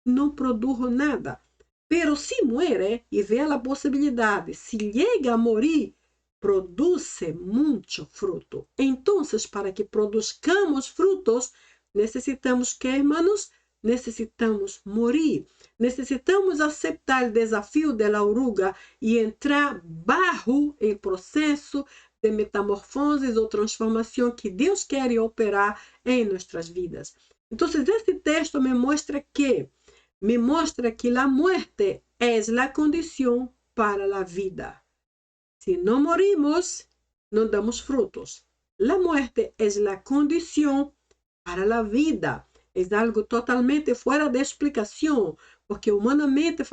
no produjo nada. Pero si muere y ve la posibilidad, si llega a morir, produce mucho fruto. Entonces, para que produzcamos frutos, necesitamos que, hermanos, necesitamos morir. Necesitamos aceptar el desafío de la oruga y entrar bajo el proceso de metamorfosis o transformación que Dios quiere operar en nuestras vidas. Entonces, este texto me muestra que la muerte es la condición para la vida. Si no morimos, no damos frutos. La muerte es la condición para la vida. Es algo totalmente fuera de explicación, porque humanamente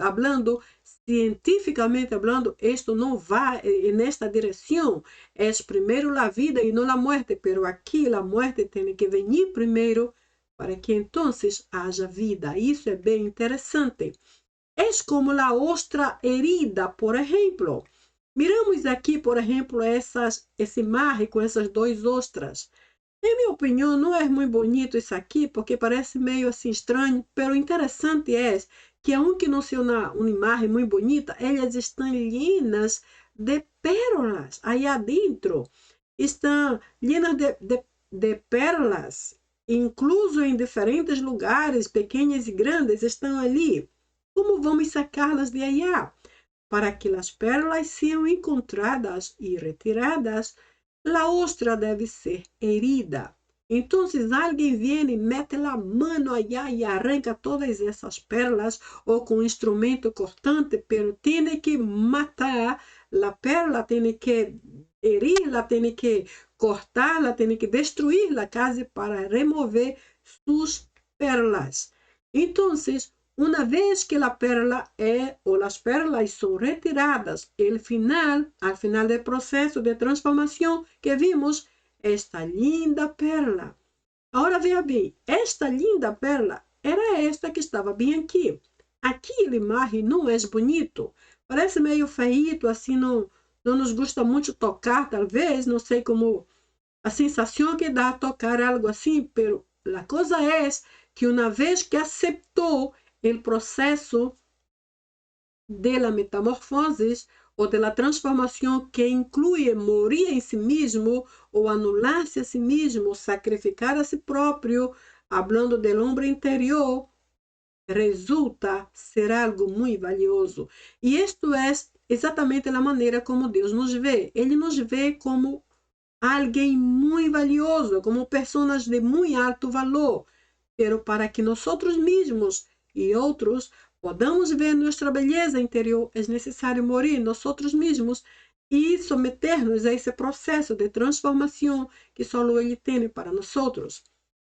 hablando, científicamente hablando, esto no va en esta dirección. Es primero la vida y no la muerte, pero aquí la muerte tiene que venir primero para que entonces haya vida. Isso é bem interessante. Es como la ostra herida, por ejemplo. Miramos aqui, por exemplo, esse marre com essas duas ostras. Em minha opinião, não é muito bonito isso aqui, porque parece meio assim estranho, pero interessante é que, aunque não seja uma imagem muito bonita, elas estão llenas de pérolas aí adentro. Estão llenas de pérolas, incluso em diferentes lugares, pequenas e grandes, estão ali. Como vamos sacá-las de allá? Para que as pérolas sejam encontradas e retiradas, a ostra deve ser herida. Então, alguém vem e mete a mão allá e arranca todas essas pérolas, ou com um instrumento cortante, pero tem que matar a pérola, tem que herir-la, tem que cortá-la, tem que destruir a casa para remover suas pérolas. Então, una vez que la perla o las perlas son retiradas, al final del proceso de transformación que vimos, esta linda perla. Ahora vea bien, esta linda perla era esta que estaba bien aquí. Aquí la imagen no es bonito, parece meio feito, assim não nos gusta muito tocar, talvez, não sei como a sensação que dá tocar algo assim, pero la cosa es que una vez que aceptou el proceso de la metamorfosis o de la transformación que incluye morir en sí mismo o anularse a sí mismo, sacrificar a sí propio, hablando del hombre interior, resulta ser algo muy valioso. Y esto es exatamente la manera como Dios nos ve. Ele nos ve como alguém muy valioso, como personas de muy alto valor, pero para que nosotros mismos e outros podamos ver nossa beleza interior, é necessário morir nós mesmos e someter-nos a esse processo de transformação que só Ele tem para nós.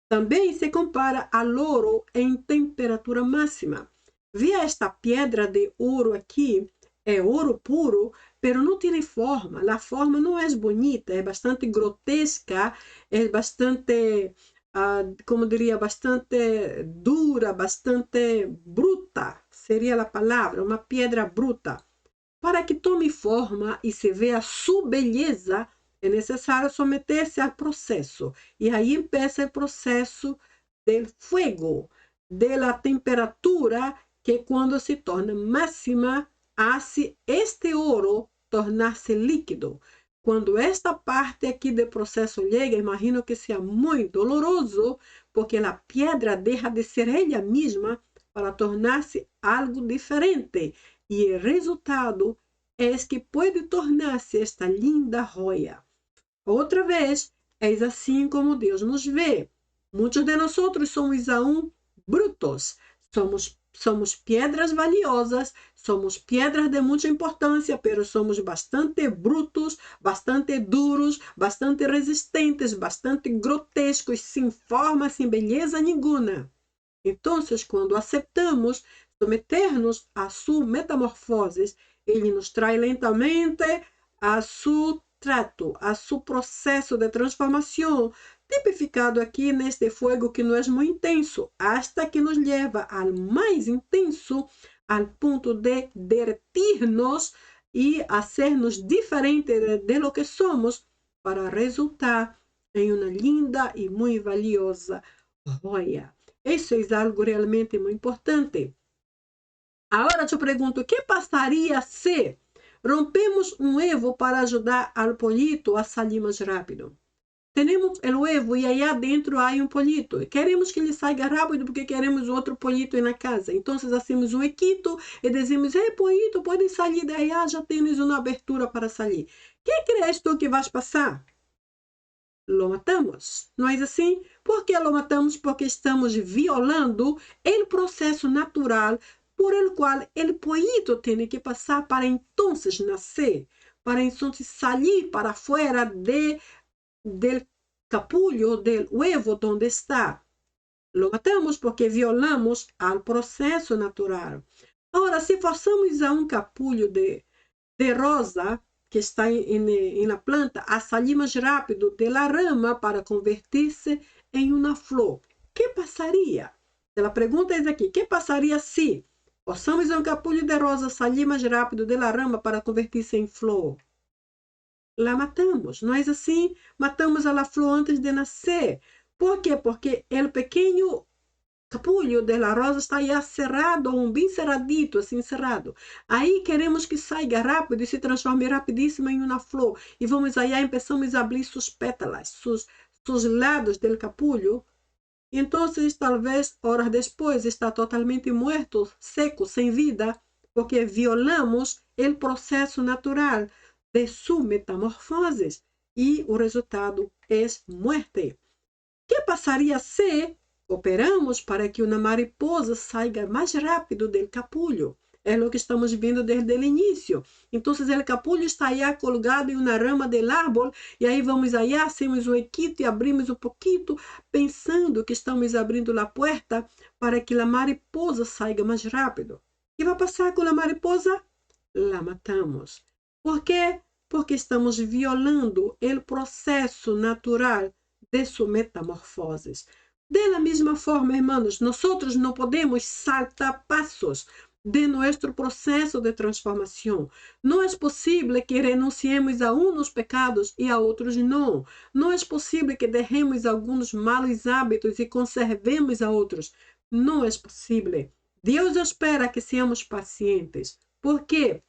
Também se compara ao ouro em temperatura máxima. Vê esta pedra de ouro aqui, é ouro puro, pero não tem forma. A forma não é bonita, é bastante grotesca, é bastante... como diria, bastante dura, bastante bruta, seria a palavra, uma pedra bruta. Para que tome forma e se veja sua beleza, é necessário someter-se ao processo. E aí empieza o processo do fogo, da temperatura, que quando se torna máxima, hace este ouro tornar-se líquido. Quando esta parte aqui do processo chega, imagino que seja muito doloroso, porque a pedra deixa de ser ela mesma para tornar-se algo diferente. E o resultado é que pode tornar-se esta linda joia. Outra vez, é assim como Deus nos vê. Muitos de nós somos aún brutos, somos somos pedras valiosas, somos pedras de muita importância, pero somos bastante brutos, bastante duros, bastante resistentes, bastante grotescos, sem forma, sem beleza nenhuma. Então, quando aceitamos submeter-nos a sua metamorfose, ele nos traz lentamente a seu trato, a seu processo de transformação, tipificado aqui neste fogo que não é muito intenso, hasta que nos leva ao mais intenso, ao ponto de derretir-nos e hacernos diferente de lo que somos, para resultar em uma linda e muito valiosa joia. Isso é algo realmente muito importante. Agora te pergunto, o que passaria se rompemos um ovo para ajudar ao pollito a sair mais rápido? Temos o ovo e aí dentro há um pollito. Queremos que ele saia rápido porque queremos outro pollito na casa. Então, hacemos um equito e dizemos, pollito, pode sair daí, já temos uma abertura para sair. O que crees tu que vai passar? Lo matamos, não é assim? Por que lo matamos? Porque estamos violando o processo natural por el qual o pollito tem que passar para então nascer, para então sair para fora del capullo, del huevo onde está. Lo matamos porque violamos al processo natural. Agora, se forçamos a um capullo de rosa que está na planta a sair mais rápido da rama para convertir-se em uma flor, que passaria? A pergunta é aqui, que passaria se forçamos um capullo de rosa sair mais rápido da rama para convertir-se em flor? La matamos, não é assim? Matamos a flor antes de nascer. Por quê? Porque o pequeno capullo de la rosa está já cerrado, bem cerradito, assim cerrado. Aí queremos que saia rápido e se transforme rapidíssimo em uma flor. E vamos aí, começamos a abrir suas pétalas, seus lados do capullo. Então, talvez, horas depois, está totalmente morto, seco, sem vida, porque violamos o processo natural de sua metamorfose. E o resultado é morte. O que passaria se operamos para que uma mariposa saia mais rápido do capullo? É o que estamos vendo desde o início. Então, o capullo está aí colgado em uma rama do árbol, e aí vamos aí, hacemos um equito e abrimos um pouquinho, pensando que estamos abrindo a porta para que a mariposa saia mais rápido. O que vai passar com a mariposa? La matamos. Por quê? Porque estamos violando o processo natural de sua metamorfose. Da mesma forma, hermanos, nós não podemos saltar passos de nosso processo de transformação. Não é possível que renunciemos a uns pecados e a outros não. Não é possível que deixemos alguns malos hábitos e conservemos a outros. Não é possível. Deus espera que sejamos pacientes. Por quê?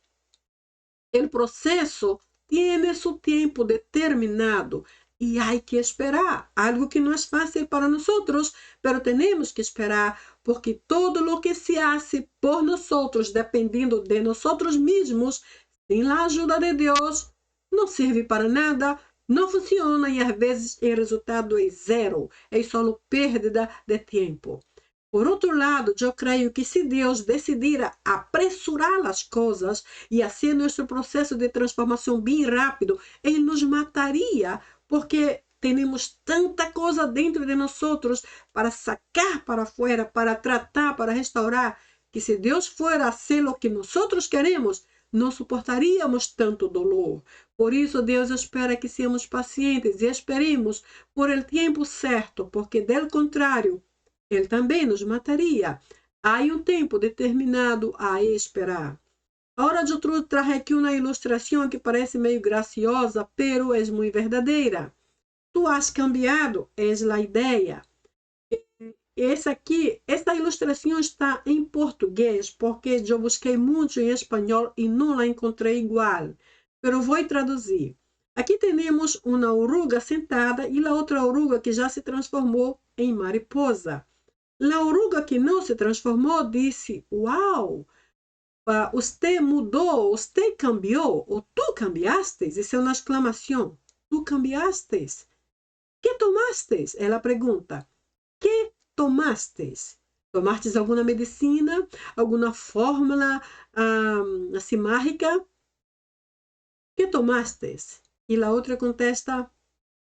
O processo tem seu tempo determinado e há que esperar. Algo que não é fácil para nós, mas temos que esperar, porque todo o que se hace por nós, dependendo de nós mesmos, sem a ajuda de Deus, não serve para nada, não funciona e às vezes o resultado é zero, é só perda de tempo. Por outro lado, eu creio que se Deus decidir apressurar as coisas e fazer nosso processo de transformação bem rápido, Ele nos mataria, porque temos tanta coisa dentro de nós para sacar para fora, para tratar, para restaurar, que se Deus for a fazer o que nós queremos, não suportaríamos tanto dolor. Por isso, Deus espera que sejamos pacientes e esperemos por el tempo certo, porque, del contrário, Ele também nos mataria. Há um tempo determinado a esperar. Agora eu trago aqui uma ilustração que parece meio graciosa, pero é muito verdadeira. Tu has cambiado, é a ideia. Esta ilustração está em português, porque eu busquei muito em espanhol e não a encontrei igual. Pero vou traduzir. Aqui temos uma oruga sentada e a outra oruga que já se transformou em mariposa. A oruga que não se transformou disse, uau, você mudou, você cambiou, ou tu cambiaste? Isso é uma exclamação. Tu cambiaste? Que tomaste? Ela pergunta. Que tomaste? ¿Tomaste alguna medicina? ¿Alguna fórmula así mágica? ¿Qué tomaste? Y la otra contesta,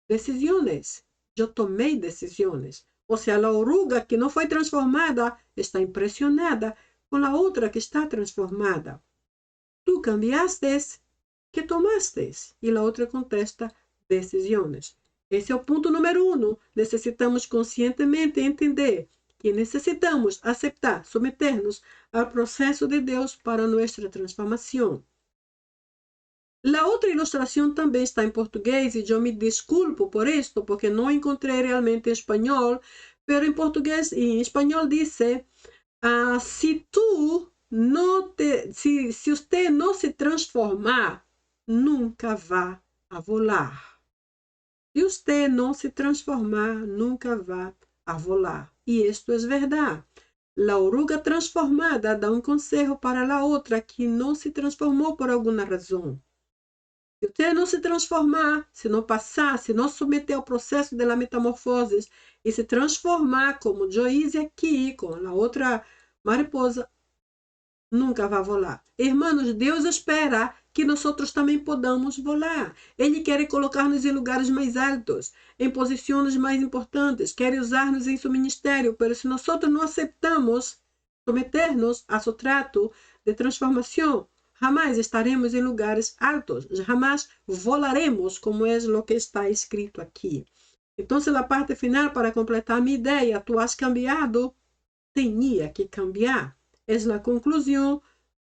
decisiones. Yo tomé decisiones. O sea, la oruga que no fue transformada está impresionada con la otra que está transformada. Tú cambiaste, ¿qué tomaste? Y la otra contesta, decisiones. Esse é o ponto número 1. Necessitamos conscientemente entender que necessitamos aceptar, submeter-nos ao processo de Deus para nossa transformação. A outra ilustração também está em português e eu me desculpo por isto, porque não encontrei realmente em espanhol, mas em português e em espanhol diz: se você não se transformar, nunca vá a volar. Se você não se transformar, nunca vá a volar. E isto é verdade. A oruga transformada dá um conselho para a outra que não se transformou por alguma razão. Se você não se transformar, se não passar, se não submeter ao processo da metamorfose e se transformar, como Joyce aqui, com a outra mariposa, nunca vai volar. Irmãos, Deus espera que nós também podamos volar. Ele quer colocar-nos em lugares mais altos, em posições mais importantes, quer usar-nos em seu ministério, mas se nós não aceitamos submeter-nos a seu trato de transformação, jamais estaremos em lugares altos, jamais volaremos, como é o que está escrito aqui. Então, a parte final, para completar minha ideia, tu has cambiado, tinha que cambiar. É a conclusão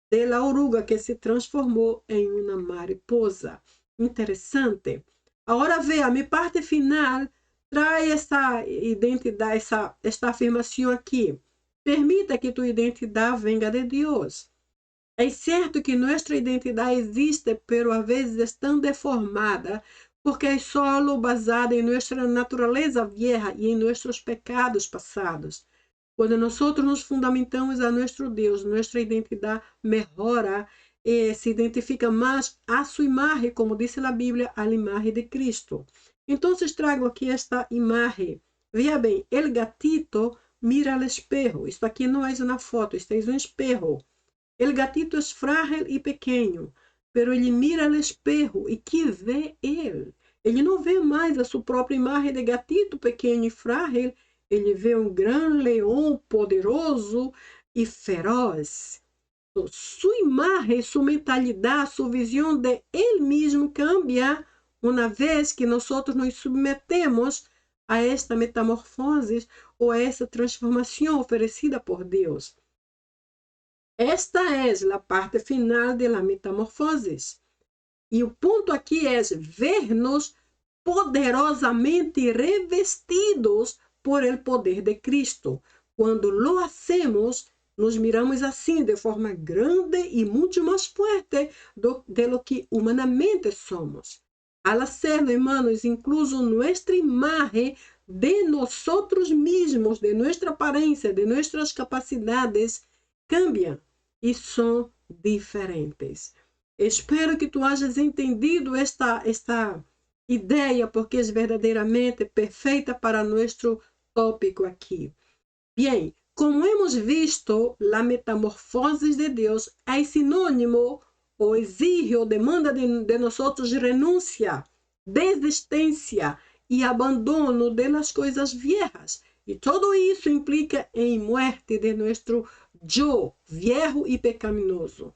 da oruga que se transformou em uma mariposa. Interessante. Agora veja, a minha parte final traz essa identidade, esta afirmação aqui. Permita que tua identidade venha de Deus. É certo que nossa identidade existe, pero às vezes é tão deformada, porque é só baseada em nossa natureza vieja e em nossos pecados passados. Quando nós nos fundamentamos a nosso Deus, nossa identidade melhora e se identifica mais a sua imagem, como diz a Bíblia, a imagem de Cristo. Então, trago aqui esta imagem. Veja bem, o gatito mira ao espejo. Isto aqui não é uma foto, isto é um espejo. O gatito é frágil e pequeno, pero ele mira ao espejo e que vê ele? Ele não vê mais a sua própria imagem de gatito pequeno e frágil, ele vê um grande leão poderoso e feroz. Sua imagem, sua mentalidade, sua visão de ele mesmo cambia uma vez que nós nos submetemos a esta metamorfose ou a essa transformação oferecida por Deus. Esta é a parte final da metamorfose. E o ponto aqui é ver-nos poderosamente revestidos por el poder de Cristo. Quando lo hacemos, nos miramos assim de forma grande e muito mais forte de lo que humanamente somos. Al hacerlo, hermanos, incluso nuestra imagen de nosotros mismos, de nuestra aparência, de nuestras capacidades, cambiam e são diferentes. Espero que tu hayas entendido esta ideia, porque é verdadeiramente perfeita para nosso tópico aqui. Bem, como hemos visto, a metamorfose de Deus é sinônimo ou exige ou demanda de nós renúncia, desistência e abandono de las coisas viejas. E tudo isso implica em morte de nosso eu, viejo e pecaminoso.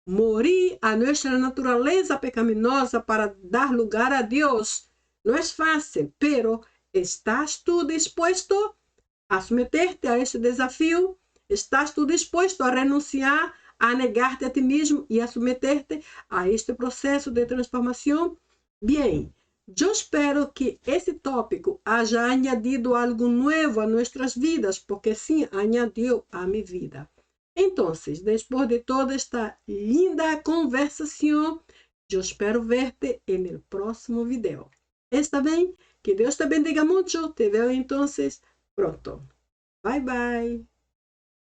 Morir a nossa natureza pecaminosa para dar lugar a Deus não é fácil, pero ¿estás tú dispuesto a someter-te a este desafio? ¿Estás tú dispuesto a renunciar, a negarte a ti mesmo e a someter-te a este processo de transformação? Bem, eu espero que esse tópico haya añadido algo novo a nossas vidas, porque sim, añadiu a minha vida. Então, depois de toda esta linda conversação, eu espero ver-te no próximo vídeo. ¿Está bem? Que Deus te bendiga muito. Te veo entonces pronto. Bye, bye.